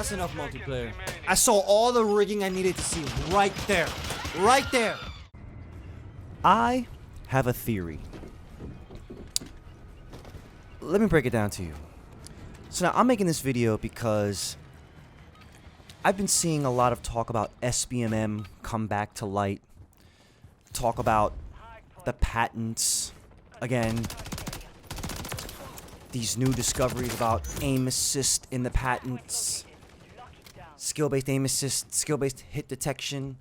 That's enough multiplayer. I saw all the rigging I needed to see right there. Right there. I have a theory. Let me break it down to you. So now I'm making this video because I've been seeing a lot of talk about SBMM come back to light. Talk about the patents again. These new discoveries about aim assist in the patents. Skill-based aim assist, skill-based hit detection.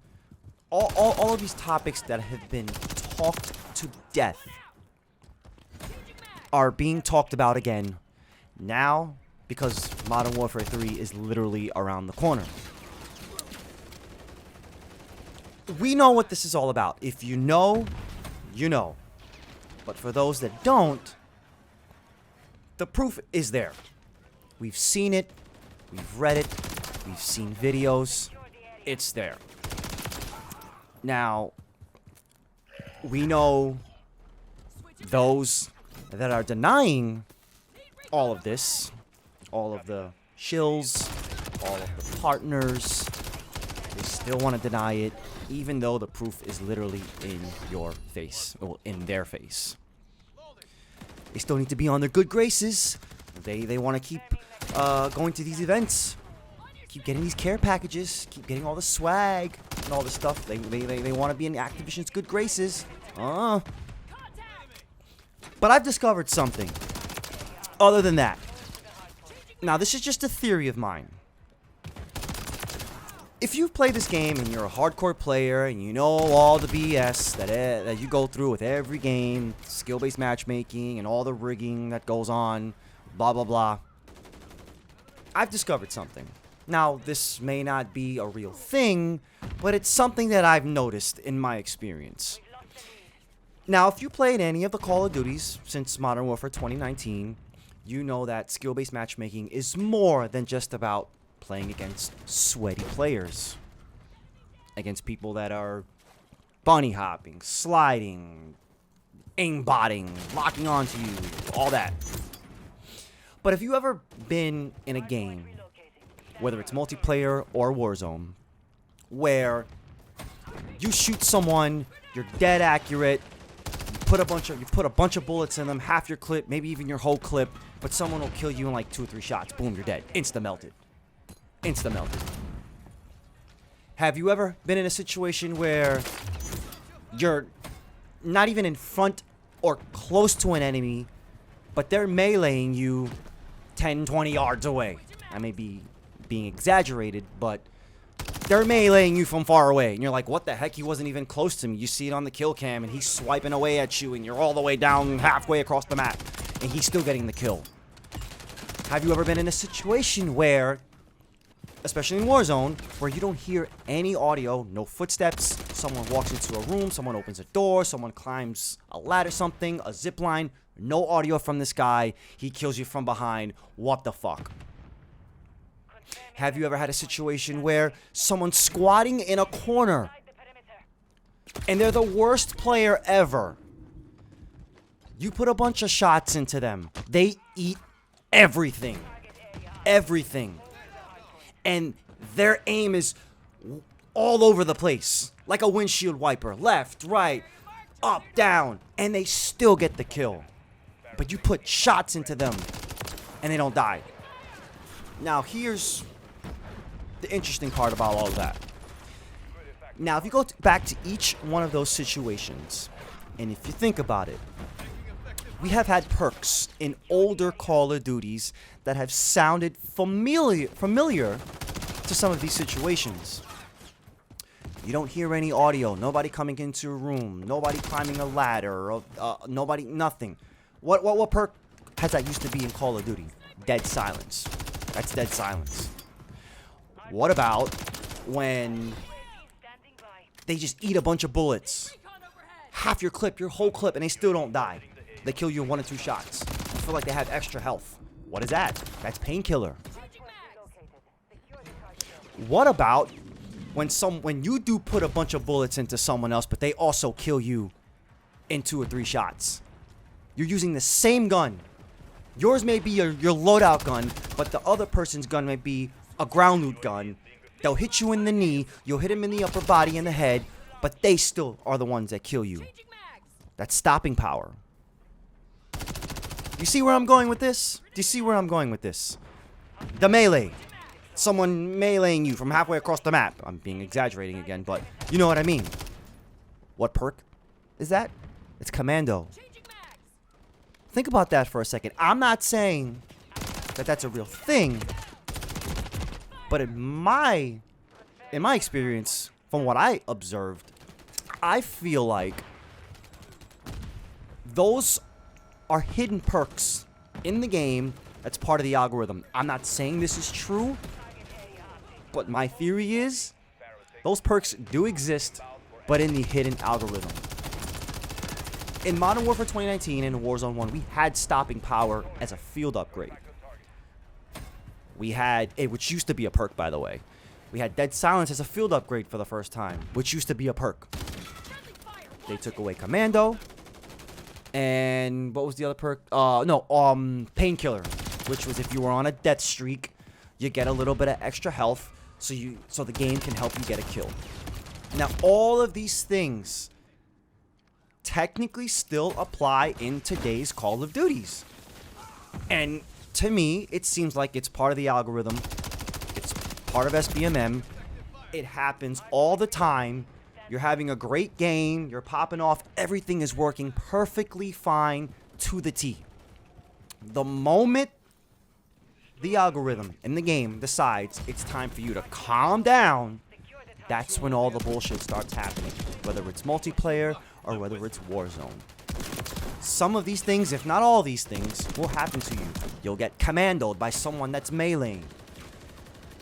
All of these topics that have been talked to death are being talked about again now because Modern Warfare 3 is literally around the corner. We know what this is all about. If you know, you know. But for those that don't, the proof is there. We've seen it, we've read it, we've seen videos. It's there. Now, we know those that are denying all of this, all of the shills, all of the partners, they still want to deny it, even though the proof is literally in your face, well, in their face. They still need to be on their good graces. They want to keep going to these events, keep getting these care packages, keep getting all the swag and all this stuff. They want to be in Activision's good graces. But I've discovered something other than that. Now, this is just a theory of mine. If you've played this game and you're a hardcore player and you know all the BS that you go through with every game, skill-based matchmaking and all the rigging that goes on, blah, blah, blah, I've discovered something. Now, this may not be a real thing, but it's something that I've noticed in my experience. Now, if you played any of the Call of Duties since Modern Warfare 2019, you know that skill-based matchmaking is more than just about playing against sweaty players. Against people that are bunny hopping, sliding, aimbotting, locking onto you, all that. But have you ever been in a game, whether it's multiplayer or Warzone, where you shoot someone, you're dead accurate, you put a bunch of bullets in them, half your clip, maybe even your whole clip, but someone will kill you in like 2 or 3 shots. Boom, you're dead. Insta-melted. Insta-melted. Have you ever been in a situation where you're not even in front or close to an enemy, but they're meleeing you 10, 20 yards away? I may be being exaggerated, but they're meleeing you from far away. And you're like, what the heck? He wasn't even close to me. You see it on the kill cam, and he's swiping away at you, and you're all the way down halfway across the map, and he's still getting the kill. Have you ever been in a situation where, especially in Warzone, where you don't hear any audio, no footsteps, someone walks into a room, someone opens a door, someone climbs a ladder, something, a zip line, no audio from this guy, he kills you from behind, what the fuck? Have you ever had a situation where someone's squatting in a corner and they're the worst player ever? You put a bunch of shots into them, they eat everything. Everything. And their aim is all over the place. Like a windshield wiper. Left, right, up, down. And they still get the kill. But you put shots into them and they don't die. Now, here's the interesting part about all of that. Now, if you go back to each one of those situations, and if you think about it, we have had perks in older Call of Duties that have sounded familiar to some of these situations. You don't hear any audio, nobody coming into a room, nobody climbing a ladder, nobody, nothing. What perk has that used to be in Call of Duty? Dead silence. That's dead silence. What about when they just eat a bunch of bullets? Half your clip, your whole clip, and they still don't die. They kill you in 1 or 2 shots. You feel like they have extra health. What is that? That's painkiller. What about when you do put a bunch of bullets into someone else, but they also kill you in 2 or 3 shots? You're using the same gun. Yours may be your loadout gun, but the other person's gun may be a ground loot gun. They'll hit you in the knee, you'll hit them in the upper body and the head, but they still are the ones that kill you. That's stopping power. You see where I'm going with this? Do you see where I'm going with this? The melee. Someone meleeing you from halfway across the map. I'm being exaggerating again, but you know what I mean. What perk is that? It's commando. Think about that for a second. I'm not saying that that's a real thing, but in my experience, from what I observed, I feel like those are hidden perks in the game that's part of the algorithm. I'm not saying this is true, but my theory is those perks do exist, but in the hidden algorithm. In Modern Warfare 2019 and Warzone 1, we had stopping power as a field upgrade. We had, which used to be a perk, by the way. We had Dead Silence as a field upgrade for the first time, which used to be a perk. They took away Commando. And what was the other perk? Painkiller, which was if you were on a death streak, you get a little bit of extra health, so the game can help you get a kill. Now, all of these things technically still apply in today's Call of Duties. And to me, it seems like it's part of the algorithm. It's part of SBMM. It happens all the time. You're having a great game. You're popping off. Everything is working perfectly fine to the T. The moment the algorithm in the game decides it's time for you to calm down, that's when all the bullshit starts happening. Whether it's multiplayer or whether it's Warzone. Some of these things, if not all these things, will happen to you. You'll get commandoed by someone that's meleeing.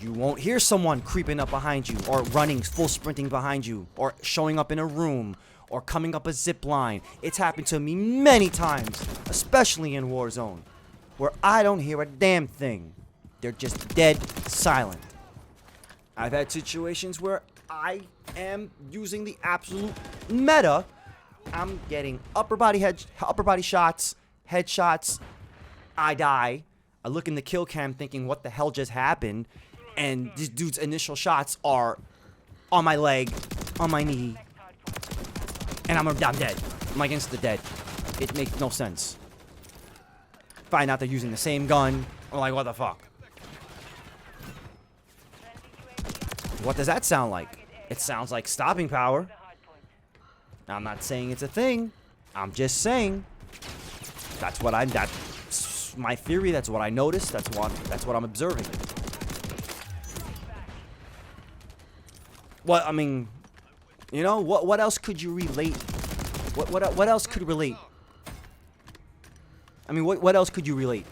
You won't hear someone creeping up behind you, or running, full sprinting behind you, or showing up in a room, or coming up a zip line. It's happened to me many times, especially in Warzone, where I don't hear a damn thing. They're just dead silent. I've had situations where I am using the absolute meta. I'm getting upper body shots, headshots. I die. I look in the kill cam thinking, what the hell just happened? And this dude's initial shots are on my leg, on my knee, and I'm dead. I'm against the dead. It makes no sense. Find out they're using the same gun. I'm like, what the fuck? What does that sound like? It sounds like stopping power. I'm not saying it's a thing. I'm just saying that's my theory. That's what I noticed. That's what I'm observing. Well, I mean, you know, what else could you relate? What else could relate? I mean, what else could you relate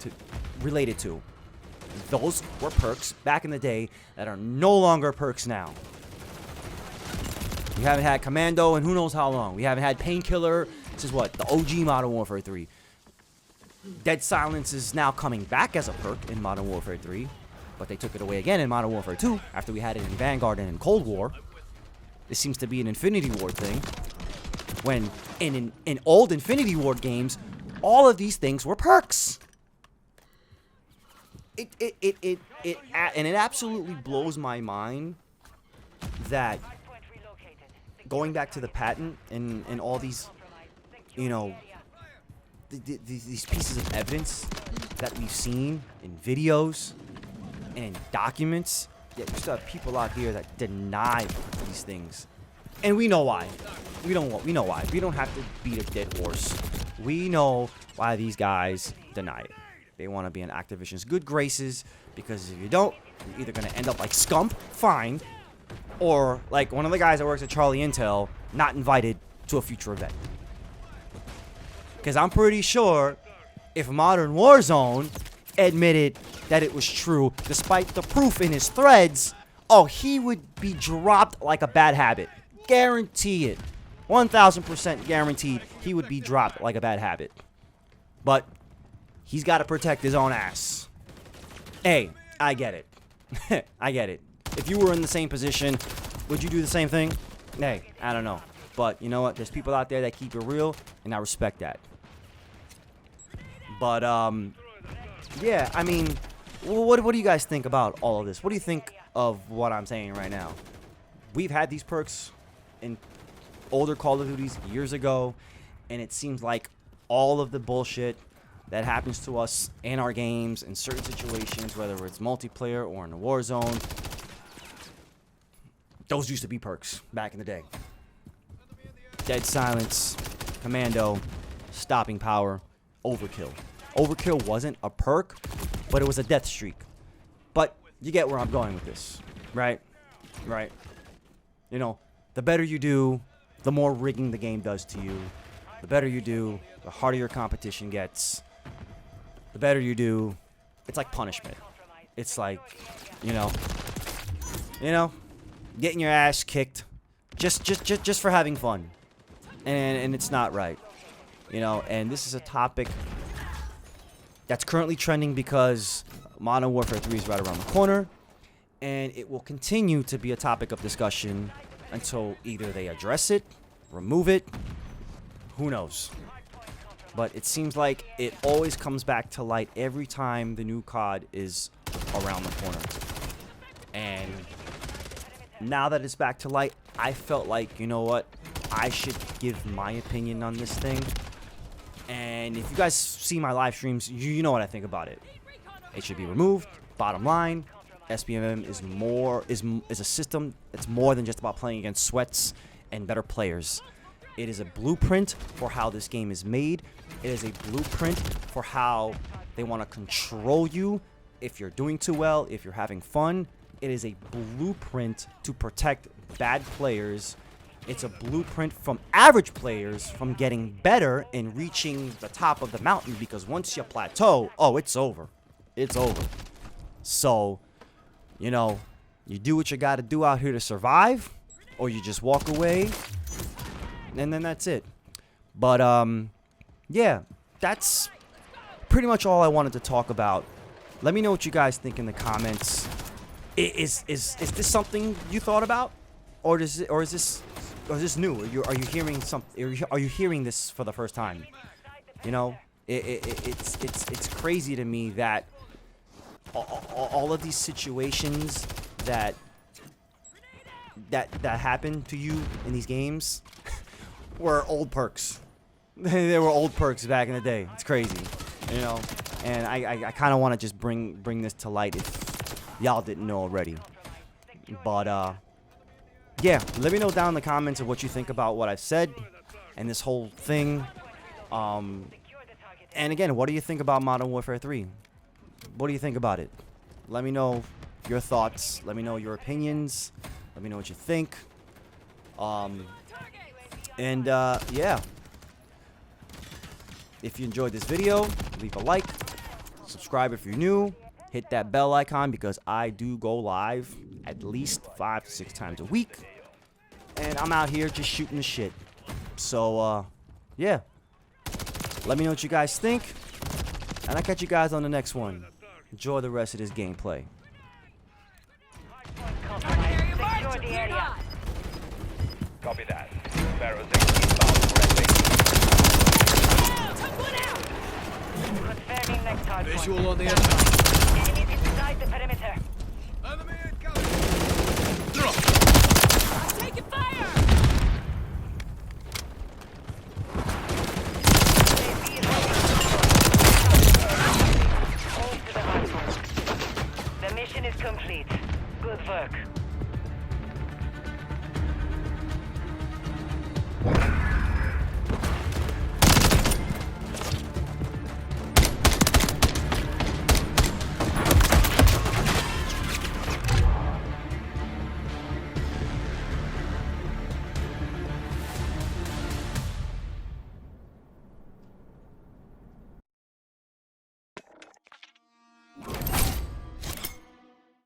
it to? Those were perks back in the day that are no longer perks now. We haven't had Commando in who knows how long. We haven't had Painkiller. This is what? The OG Modern Warfare 3. Dead Silence is now coming back as a perk in Modern Warfare 3. But they took it away again in Modern Warfare 2 after we had it in Vanguard and in Cold War. This seems to be an Infinity Ward thing. When in old Infinity Ward games, all of these things were perks. And it absolutely blows my mind that going back to the patent and all these, you know, these pieces of evidence that we've seen in videos and in documents, yet you still have people out here that deny these things. And we know why. We know why. We don't have to beat a dead horse. We know why these guys deny it. They want to be in Activision's good graces, because if you don't, you're either going to end up like Scump, fine, or like one of the guys that works at Charlie Intel, not invited to a future event. Because I'm pretty sure if Modern Warzone admitted that it was true, despite the proof in his threads, oh, he would be dropped like a bad habit. Guarantee it. 1000% guaranteed he would be dropped like a bad habit. But he's got to protect his own ass. Hey, I get it. I get it. If you were in the same position, would you do the same thing? Hey, I don't know. But you know what? There's people out there that keep it real, and I respect that. But, yeah, I mean, what do you guys think about all of this? What do you think of what I'm saying right now? We've had these perks in older Call of Duties years ago, and it seems like all of the bullshit that happens to us in our games in certain situations, whether it's multiplayer or in a war zone, those used to be perks back in the day. Dead silence, commando, stopping power, overkill. Overkill wasn't a perk, but it was a death streak. But you get where I'm going with this, right? Right. You know, the better you do, the more rigging the game does to you. The better you do, the harder your competition gets. The better you do, it's like punishment. It's like, you know, getting your ass kicked just for having fun. And it's not right. You know, and this is a topic that's currently trending because Modern Warfare 3 is right around the corner, and it will continue to be a topic of discussion until either they address it, remove it, who knows. But it seems like it always comes back to light every time the new COD is around the corner. And now that it's back to light, I felt like, you know what, I should give my opinion on this thing. And if you guys see my live streams, you know what I think about it. It should be removed. Bottom line, SBMM is a system that's more than just about playing against sweats and better players. It is a blueprint for how this game is made. It is a blueprint for how they want to control you if you're doing too well, if you're having fun. It is a blueprint to protect bad players. It's a blueprint from average players from getting better and reaching the top of the mountain, because once you plateau, oh, it's over. It's over. So, you know, you do what you got to do out here to survive, or you just walk away, and then that's it. But, yeah, that's pretty much all I wanted to talk about. Let me know what you guys think in the comments. Is this something you thought about, or is this new? Are you hearing something? Are you hearing this for the first time? You know, it's crazy to me that all of these situations that happen to you in these games were old perks. They were old perks back in the day. It's crazy, you know. And I kind of want to just bring this to light if y'all didn't know already. But yeah, let me know down in the comments of what you think about what I've said and this whole thing. And again, what do you think about Modern Warfare 3? What do you think about it? Let me know your thoughts. Let me know your opinions. Let me know what you think. Yeah. If you enjoyed this video, leave a like. Subscribe if you're new. Hit that bell icon because I do go live at least 5 to 6 times a week. And I'm out here just shooting the shit. So, yeah. Let me know what you guys think. And I'll catch you guys on the next one. Enjoy the rest of this gameplay. Secure the area. Copy that. Barrels inbound correctly. Confirming next hard point. Visual on the enemy.